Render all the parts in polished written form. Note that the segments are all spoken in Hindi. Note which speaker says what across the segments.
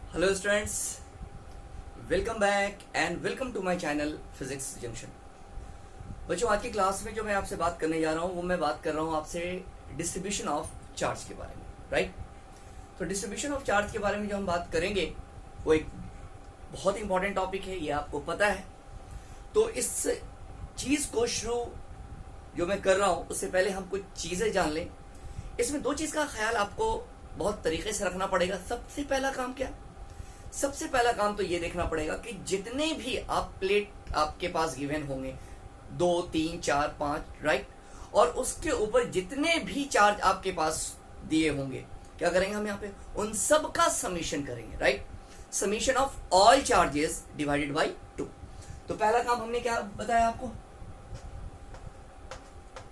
Speaker 1: Hello students, welcome back and welcome to my channel physics junction. बच्चों, आज की क्लास में जो मैं आपसे बात करने जा रहा हूँ वो मैं बात कर रहा हूँ आपसे डिस्ट्रीब्यूशन ऑफ चार्ज के बारे में, राइट। तो डिस्ट्रीब्यूशन ऑफ चार्ज के बारे में जो हम बात करेंगे वो एक बहुत इंपॉर्टेंट टॉपिक है, ये आपको पता है। तो इस चीज को शुरू जो मैं कर रहा हूँ उससे पहले हम कुछ चीजें जान लें। इसमें दो चीज का ख्याल आपको बहुत तरीके से रखना पड़ेगा। सबसे पहला काम क्या? सबसे पहला काम तो ये देखना पड़ेगा कि जितने भी आप प्लेट आपके पास गिवन होंगे 2, 3, 4, 5, राइट, और उसके ऊपर जितने भी चार्ज आपके पास दिए होंगे, क्या करेंगे हम यहाँ पे उन सब का समीशन करेंगे, right. Summation of all charges divided by 2। तो पहला काम हमने क्या बताया आपको?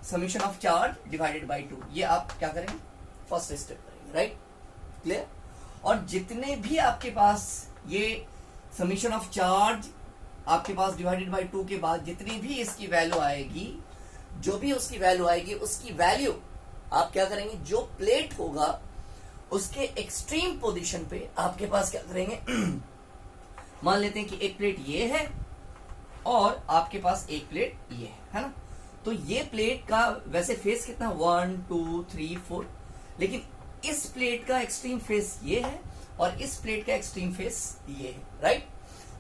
Speaker 1: Summation of charge divided by 2। ये आप क्या करेंगे? फर्स्ट स्टेप करेंगे, राइट, क्लियर। और जितने भी आपके पास ये समीशन ऑफ चार्ज आपके पास डिवाइडेड बाई 2 के बाद जितनी भी इसकी वैल्यू आएगी, जो भी उसकी वैल्यू आएगी, उसकी वैल्यू आप क्या करेंगे, जो प्लेट होगा उसके एक्सट्रीम पोजीशन पे आपके पास क्या करेंगे मान लेते हैं कि एक प्लेट ये है और आपके पास एक प्लेट ये है ना। तो ये प्लेट का वैसे फेस कितना, 1, 2, 3, 4, लेकिन इस प्लेट का एक्सट्रीम फेस ये है और इस प्लेट का एक्सट्रीम फेस ये है, राइट।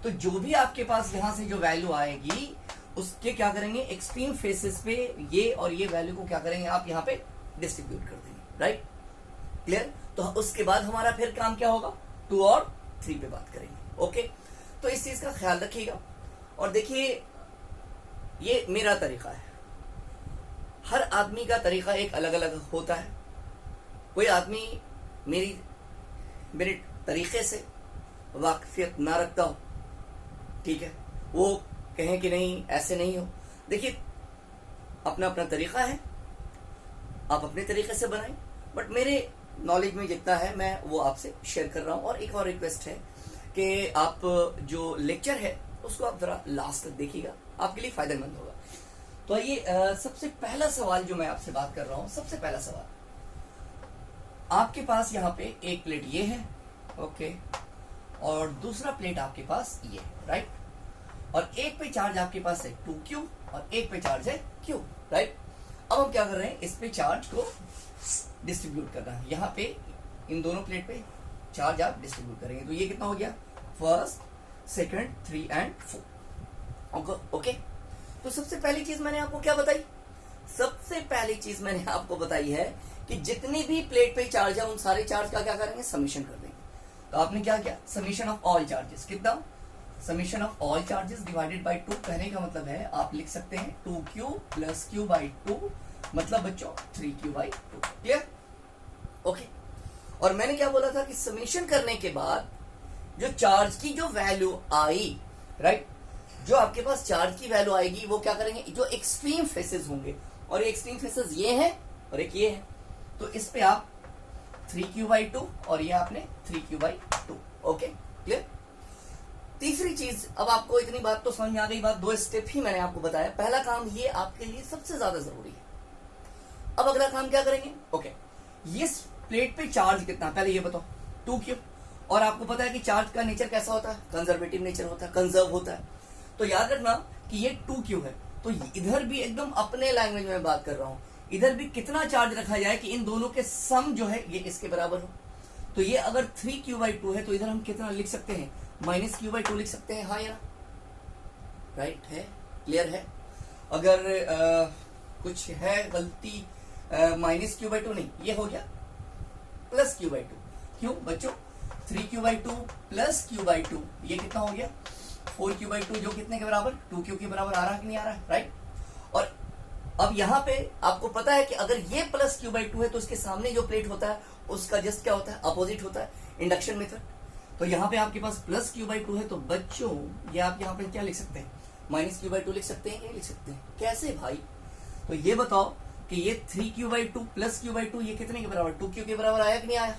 Speaker 1: तो जो भी आपके पास यहां से जो वैल्यू आएगी उसके क्या करेंगे, एक्सट्रीम फेसेस पे ये और ये वैल्यू को क्या करेंगे आप यहाँ पे डिस्ट्रीब्यूट कर देंगे, राइट, क्लियर। तो उसके बाद हमारा फिर काम क्या होगा, 2 और 3 पे बात करेंगे, ओके। तो इस चीज का ख्याल रखिएगा। और देखिए, ये मेरा तरीका है, हर आदमी का तरीका एक अलग अलग होता है। कोई आदमी मेरे तरीके से वाकफियत ना रखता हो, ठीक है, वो कहें कि नहीं ऐसे नहीं हो। देखिए, अपना अपना तरीका है, आप अपने तरीके से बनाएं, बट मेरे नॉलेज में जितना है मैं वो आपसे शेयर कर रहा हूं। और एक और रिक्वेस्ट है कि आप जो लेक्चर है उसको आप जरा लास्ट तक देखिएगा, आपके लिए फायदेमंद होगा। तो आइए, सबसे पहला सवाल जो मैं आपसे बात कर रहा हूं, सबसे पहला सवाल, आपके पास यहाँ पे एक प्लेट ये है, ओके, और दूसरा प्लेट आपके पास ये है, राइट। और एक पे चार्ज आपके पास है 2Q और एक पे चार्ज है Q, राइट। अब हम क्या कर रहे हैं, इस पे चार्ज को डिस्ट्रीब्यूट कर रहे हैं। यहाँ पे इन दोनों प्लेट पे चार्ज आप डिस्ट्रीब्यूट करेंगे। तो ये कितना हो गया, 1st, 2nd, 3 and 4, ओके। तो सबसे पहली चीज मैंने आपको क्या बताई? सबसे पहली चीज मैंने आपको बताई है कि जितनी भी प्लेट पे चार्ज है उन सारे चार्ज का क्या करेंगे, समीशन कर देंगे। तो आपने क्या किया, समीशन ऑफ ऑल चार्जेस कितना, summation of all charges divided by 2। कहने का मतलब है आप लिख सकते हैं 2Q प्लस Q बाई 2, मतलब बच्चों 3Q बाई 2, क्लियर, ओके। और मैंने क्या बोला था कि समीशन करने के बाद जो चार्ज की जो वैल्यू आई, राइट, जो आपके पास चार्ज की वैल्यू आएगी वो क्या करेंगे, जो एक्सट्रीम फेसेस होंगे, और ये एक्सट्रीम फेसेस ये है और एक ये है, तो इस पे आप 3Q बाई 2 और ये आपने 3Q बाई 2, ओके, क्लियर। तीसरी चीज, अब आपको इतनी बात तो समझ में आ गई, बात 2 स्टेप ही मैंने आपको बताया। पहला काम ये आपके लिए सबसे ज्यादा जरूरी है। अब अगला काम क्या करेंगे, ओके, ये प्लेट पे चार्ज कितना, पहले ये बताओ 2Q। और आपको पता है कि चार्ज का नेचर कैसा होता है, कंजर्वेटिव नेचर होता है, कंजर्व होता है। तो याद रखना कि ये 2Q है, तो इधर भी एकदम अपने लैंग्वेज में बात कर रहा हूं, इधर भी कितना चार्ज रखा जाए कि इन दोनों के सम जो है ये इसके बराबर हो। तो ये अगर 3Q बाई 2 है तो इधर हम कितना लिख सकते हैं, -Q बाई 2 लिख सकते हैं, हाँ या ना, राइट है, क्लियर है। अगर कुछ है गलती, -Q बाई 2 नहीं, ये हो गया +Q बाई 2। क्यों बच्चों, 3Q by 2 plus Q by 2, ये कितना हो गया 4Q बाई 2, जो कितने के बराबर, 2Q के बराबर आ रहा है कि नहीं आ रहा है, राइट। और अब यहाँ पे आपको पता है कि अगर ये +Q बाई 2 है तो इसके सामने जो प्लेट होता है उसका जस्ट क्या होता है, अपोजिट होता है, इंडक्शन मेथड। तो यहाँ पे आपके पास +Q बाई 2 है, तो बच्चों ये आप यहाँ पे क्या लिख सकते हैं, -Q बाई 2 लिख सकते हैं, क्या लिख सकते हैं, कैसे भाई? तो ये बताओ कि ये 3Q by 2 plus Q by 2 ये कितने के बराबर, 2Q के बराबर आया कि नहीं आया?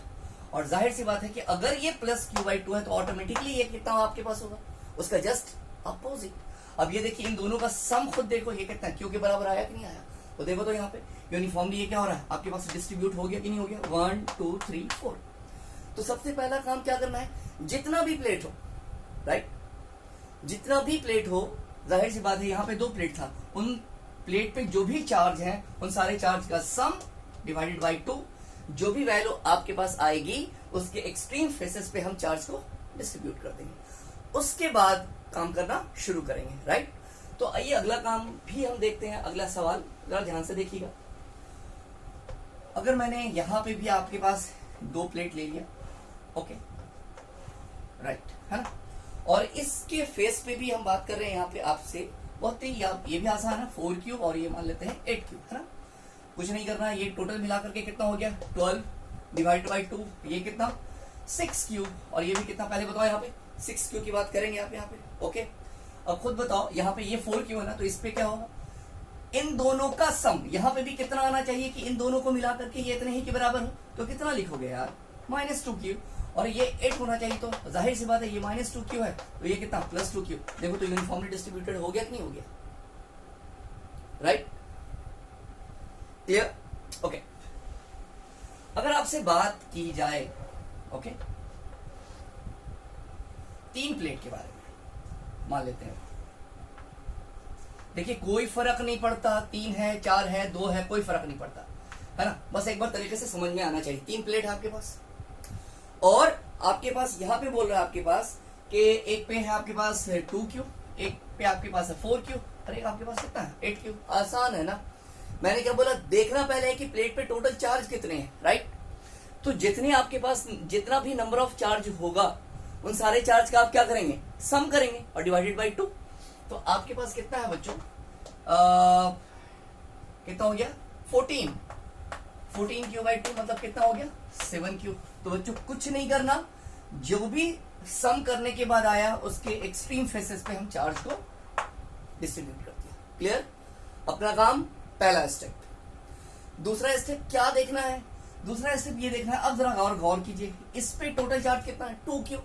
Speaker 1: और जाहिर सी बात है कि अगर ये +Q बाई 2 है तो ऑटोमेटिकली ये कितना आपके पास होगा, उसका जस्ट अपोजिट। अब ये देखिए, इन दोनों का सम खुद देखो, ये कितना Q के बराबर आया कि नहीं आया? तो देखो तो यहाँ पे यूनिफॉर्मली ये क्या हो रहा है, आपके पास डिस्ट्रीब्यूट हो गया कि नहीं हो गया, 1, 2, 3, 4। तो सबसे पहला काम क्या करना है, जितना भी प्लेट हो, राइट, जितना भी प्लेट हो, जाहिर सी बात है यहाँ पे 2 प्लेट था, उन प्लेट पे जो भी चार्ज है उन सारे चार्ज का सम डिवाइडेड बाई 2, जो भी वैल्यू आपके पास आएगी उसके एक्सट्रीम फेसेस पे हम चार्ज को डिस्ट्रीब्यूट कर देंगे। उसके बाद काम करना शुरू करेंगे, राइट। तो आइए अगला काम भी हम देखते हैं। अगला सवाल जरा ध्यान से देखिएगा। अगर मैंने यहां पे भी आपके पास 2 प्लेट ले लिया, ओके, राइट, है ना, और इसके फेस पे भी हम बात कर रहे हैं यहाँ पे आपसे, बहुत ही ये भी आसान है, 4 क्यूब और ये मान लेते हैं 8 क्यूब, है ना, कुछ नहीं करना, ये टोटल मिला करके कितना हो गया 12 डिवाइड बाई 2, ये कितना 6 क्यूब, और ये भी कितना पहले बताओ, यहाँ पे 6 क्यूब की बात करेंगे आप यहाँ पे, ओके। अब खुद बताओ, यहाँ पे ये 4 क्यूब है ना, तो इस पे क्या होगा, इन दोनों का सम यहाँ पे भी कितना आना चाहिए कि इन दोनों को मिला करके ये इतने ही के बराबर हो, तो कितना लिखोगे यार, -2 क्यूब, और ये 8 होना चाहिए, तो जाहिर सी बात है ये -2 क्यूब है, तो ये कितना +2 क्यूब। देखो तो यूनिफॉर्मली डिस्ट्रीब्यूटेड हो गया कि नहीं हो गया, राइट, क्लियर, ओके। अगर आपसे बात की जाए, ओके, 3 प्लेट के बारे में मान लेते हैं, देखिए कोई फर्क नहीं पड़ता, 3 है 4 है 2 है, कोई फर्क नहीं पड़ता, है ना, बस एक बार तरीके से समझ में आना चाहिए। 3 प्लेट है आपके पास, और आपके पास यहाँ पे बोल रहा है आपके पास कि एक पे है आपके पास 2 क्यूब, एक पे आपके पास है 4 क्यूब, और एक आपके पास कितना है 8 क्यूब। आसान है ना, मैंने क्या बोला, देखना पहले है कि प्लेट पे टोटल चार्ज कितने हैं, राइट। तो जितने आपके पास, जितना भी नंबर ऑफ चार्ज होगा उन सारे चार्ज का आप क्या करेंगे, सम करेंगे और डिवाइडेड बाई 2। तो आपके पास कितना है बच्चों, कितना हो गया 14 क्यूब बाई 2 मतलब कितना हो गया 7 क्यूब। तो बच्चों कुछ नहीं करना, जो भी सम करने के बाद आया उसके एक्सट्रीम फेसेस पे हम चार्ज को डिस्ट्रीब्यूट कर दिया। क्लियर, अपना काम पहला स्टेप। दूसरा स्टेप क्या देखना है, दूसरा स्टेप ये देखना है, अब जरा गौर कीजिए, इस पे टोटल चार्ज कितना है 2 क्यूब।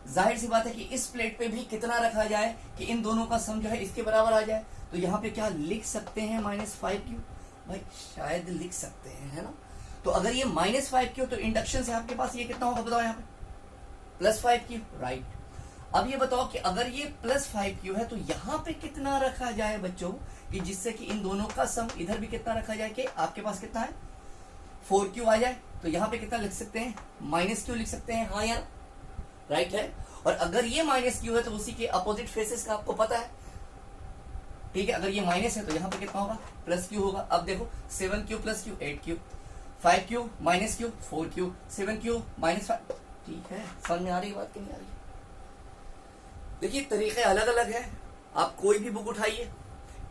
Speaker 1: जाहिर सी बात है कि इस प्लेट पे भी कितना रखा जाए कि इन दोनों का सम जो है इसके बराबर आ जाए। तो यहाँ पे क्या लिख सकते हैं -5 क्यूब, भाई शायद लिख सकते हैं, है ना। तो अगर ये -5 क्यूब, तो इंडक्शन से आपके पास ये कितना होगा बताओ, यहाँ पे +5 क्यूब, राइट। अब ये बताओ कि अगर ये +5 क्यूब है तो यहाँ पे कितना रखा जाए बच्चों, कि जिससे कि इन दोनों का सम इधर भी कितना रखा जाए कि आपके पास कितना है 4 क्यूब आ जाए। तो यहाँ पे कितना लिख सकते हैं -क्यू लिख सकते हैं, हाँ यार राइट है। और अगर ये -क्यू है तो उसी के अपोजिट फेसेस का आपको पता है, ठीक है। अगर ये माइनस है तो यहाँ पे कितना होगा +क्यू होगा। अब देखो 7 Q + Q 8 Q, 5 Q -Q 4 Q, 7 Q -5, ठीक है। समझ में आ रही बात कि नहीं आ रही? देखिए तरीके अलग अलग है, आप कोई भी बुक उठाइए,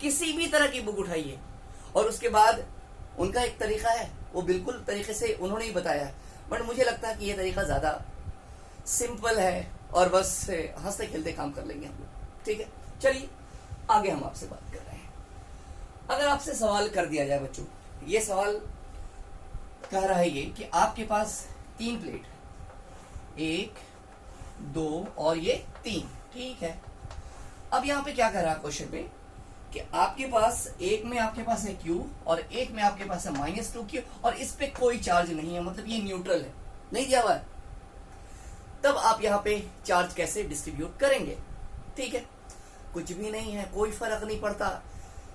Speaker 1: किसी भी तरह की बुक उठाइए, और उसके बाद उनका एक तरीका है, वो बिल्कुल तरीके से उन्होंने ही बताया है, बट मुझे लगता है कि ये तरीका ज्यादा सिंपल है और बस हंसते खेलते काम कर लेंगे हम लोग, ठीक है। चलिए आगे हम आपसे बात कर रहे हैं। अगर आपसे सवाल कर दिया जाए बच्चों, ये सवाल कह रहा है ये कि आपके पास 3 प्लेट है, 1 2 और ये 3, ठीक है। अब यहाँ पे क्या कह रहा है क्वेश्चन पे कि आपके पास एक में आपके पास है क्यू और एक में आपके पास है -2 क्यू, और इस पे कोई चार्ज नहीं है, मतलब ये न्यूट्रल है, नहीं दिया हुआ है। तब आप यहाँ पे चार्ज कैसे डिस्ट्रीब्यूट करेंगे, ठीक है। कुछ भी नहीं है, कोई फर्क नहीं पड़ता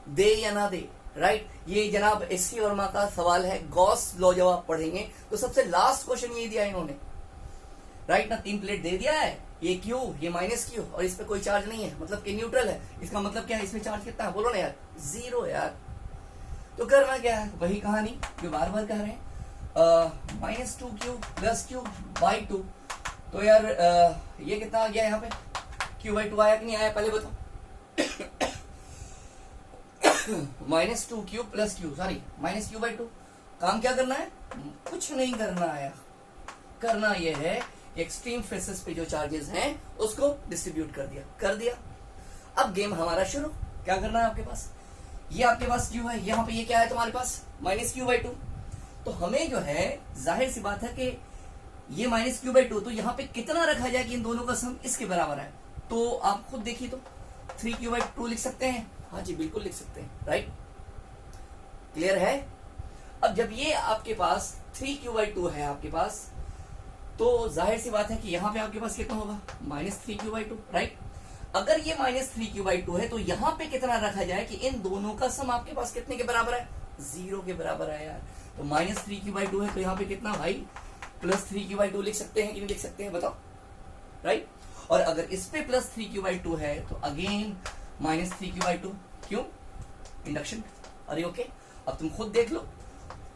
Speaker 1: दे या ना दे, राइट। ये जनाब एससी वर्मा का सवाल है, गॉस लॉ जब आप पढ़ेंगे तो सबसे लास्ट क्वेश्चन ये दिया इन्होंने, राइट ना। 3 प्लेट दे दिया है, ये क्यू ये -क्यू, और इस पे कोई चार्ज नहीं है, मतलब कि न्यूट्रल है। इसका मतलब क्या है, इसमें चार्ज कितना है बोलो ना यार, 0 यार। तो करना क्या है, वही कहानी जो बार बार कह रहे हैं, -2 क्यू + क्यू बाई 2। तो यार ये कितना आ गया यहाँ पे, q/2 आया कि नहीं आया पहले बताओ। -2 क्यू + क्यू, सॉरी -q/2। काम क्या करना है, कुछ नहीं करना है, करना यह है एक्सट्रीम फेसेस पे जो चार्जेस हैं उसको डिस्ट्रीब्यूट कर दिया। अब गेम हमारा शुरू। क्या करना है आपके पास, ये आपके पास क्यू है, यहाँ पे ये क्या है तुम्हारे पास -q/2। तो हमें जो है जाहिर सी बात है कि ये -q/2, तो यहाँ पे कितना रखा जाए कि इन दोनों का सम इसके बराबर है। तो आप खुद देखिए, तो 3q/2 लिख सकते हैं, हाँ जी बिल्कुल लिख सकते हैं, राइट। क्लियर है। अब जब ये आपके पास 3q/2 है आपके पास, तो जाहिर सी बात है कि यहाँ पे आपके पास कितना होगा, -3q/2, राइट। अगर ये -3q/2 है तो यहाँ पे कितना रखा जाए कि इन दोनों का सम आपके पास कितने के बराबर है, 0 के बराबर है यार। तो -3q/2 है तो यहाँ पे कितना भाई, +3q/2 लिख सकते हैं कि नहीं लिख सकते हैं, बताओ, राइट। और अगर इस पे +3q/2 है तो अगेन -3q/2, क्यों, इंडक्शन। अरे ओके, अब तुम खुद देख लो,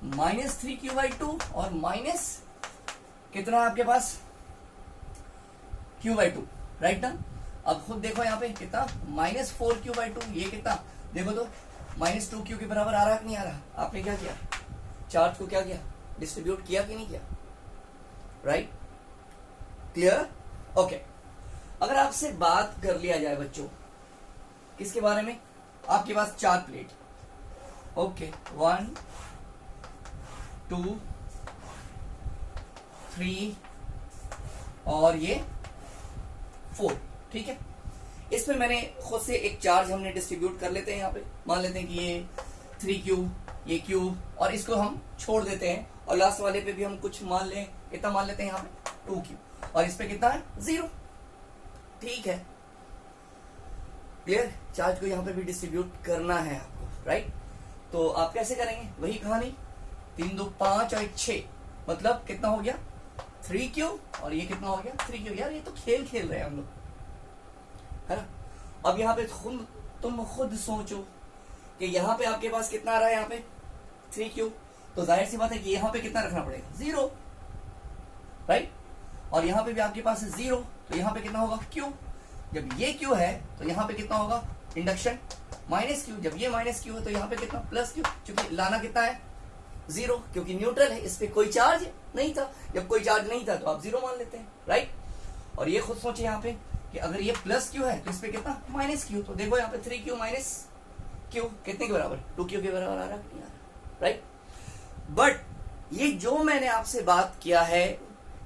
Speaker 1: -3q/2 और माइनस कितना है आपके पास, q/2, राइट ना। अब खुद देखो यहाँ पे कितना, -4q/2, ये कितना देखो तो -2q के बराबर आ रहा है कि नहीं आ रहा। आपने क्या किया, चार्ज को क्या किया, डिस्ट्रीब्यूट किया कि नहीं किया, राइट, क्लियर, ओके। अगर आपसे बात कर लिया जाए बच्चों किसके बारे में, आपके पास 4 प्लेट, ओके, 1 2 3 और ये 4, ठीक है। इसमें मैंने खुद से एक चार्ज हमने डिस्ट्रीब्यूट कर लेते हैं, यहाँ पे मान लेते हैं कि ये 3q, ये q, और इसको हम छोड़ देते हैं, और लास्ट वाले पे भी हम कुछ मान लें, कितना मान लेते हैं यहाँ पे 2q, और इस पे कितना है 0, ठीक है, क्लियर। चार्ज को यहाँ पे भी डिस्ट्रीब्यूट करना है आपको, राइट। तो आप कैसे करेंगे, वही कहानी, 3 2 5 और 6, मतलब कितना हो गया 3q, और ये कितना हो गया 3q। यार ये तो खेल खेल रहे हैं हम लोग, है ना। अब यहाँ पे तुम खुद सोचो कि यहाँ पे आपके पास कितना आ रहा है, यहाँ पे 3q, तो जाहिर सी बात है कि यहाँ पे कितना रखना पड़ेगा 0, राइट। और यहाँ पे भी आपके पास है 0, तो यहाँ पे कितना होगा q। जब ये q है तो यहाँ पे कितना होगा इंडक्शन, -q। जब ये -q है तो यहाँ पे कितना +q, क्योंकि लाना कितना है 0, क्योंकि न्यूट्रल है, इस पे कोई चार्ज नहीं था। जब कोई चार्ज नहीं था तो आप 0 मान लेते हैं, राइट। और ये खुद सोचे यहाँ पे कि अगर ये +q है तो इस पे कितना -q, तो देखो यहाँ पे 3q -q कितने के बराबर, 2q के बराबर आ रहा है, राइट। बट ये जो मैंने आपसे बात किया है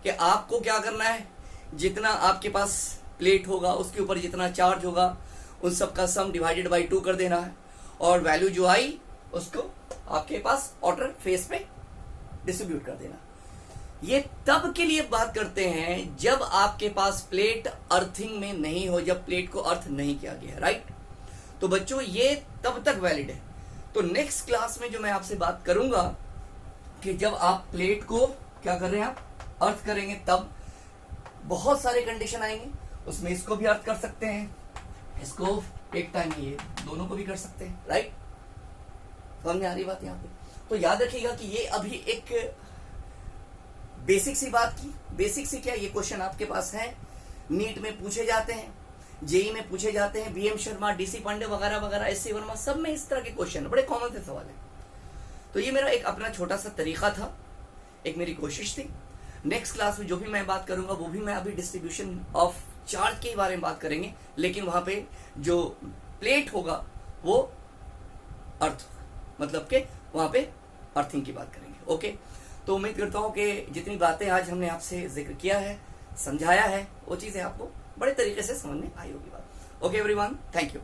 Speaker 1: कि आपको क्या करना है, जितना आपके पास प्लेट होगा उसके ऊपर जितना चार्ज होगा उन सब का सम डिवाइडेड बाई 2 कर देना है, और वैल्यू जो आई उसको आपके पास आउटर फेस पे डिस्ट्रीब्यूट कर देना। ये तब के लिए बात करते हैं जब आपके पास प्लेट अर्थिंग में नहीं हो, जब प्लेट को अर्थ नहीं किया गया, राइट। तो बच्चों ये तब तक वैलिड है। तो नेक्स्ट क्लास में जो मैं आपसे बात करूंगा कि जब आप प्लेट को क्या कर रहे हैं, आप अर्थ करेंगे, तब बहुत सारे कंडीशन आएंगे, उसमें इसको भी अर्थ कर सकते हैं, इसको एक टाइम में ये दोनों को भी कर सकते हैं, राइट। समझ में आ रही बात यहाँ पे। तो याद रखिएगा कि ये अभी एक बेसिक सी बात की, बेसिक सी क्या, ये क्वेश्चन आपके पास है, नीट में पूछे जाते हैं, जेई में पूछे जाते हैं, बीएम शर्मा, डीसी पांडे वगैरह वगैरह, एससी वर्मा, सब में इस तरह के क्वेश्चन बड़े कॉमन से सवाल है। तो ये मेरा एक अपना छोटा सा तरीका था, एक मेरी कोशिश थी। नेक्स्ट क्लास में जो भी मैं बात करूंगा वो भी मैं अभी डिस्ट्रीब्यूशन ऑफ चार्ज के बारे में बात करेंगे, लेकिन वहां पे जो प्लेट होगा वो अर्थ, मतलब के वहां पे अर्थिंग की बात करेंगे, ओके। तो उम्मीद करता हूं कि जितनी बातें आज हमने आपसे जिक्र किया है, समझाया है, वो चीजें आपको बड़े तरीके से समझ में आई होगी बात। Okay everyone, thank you.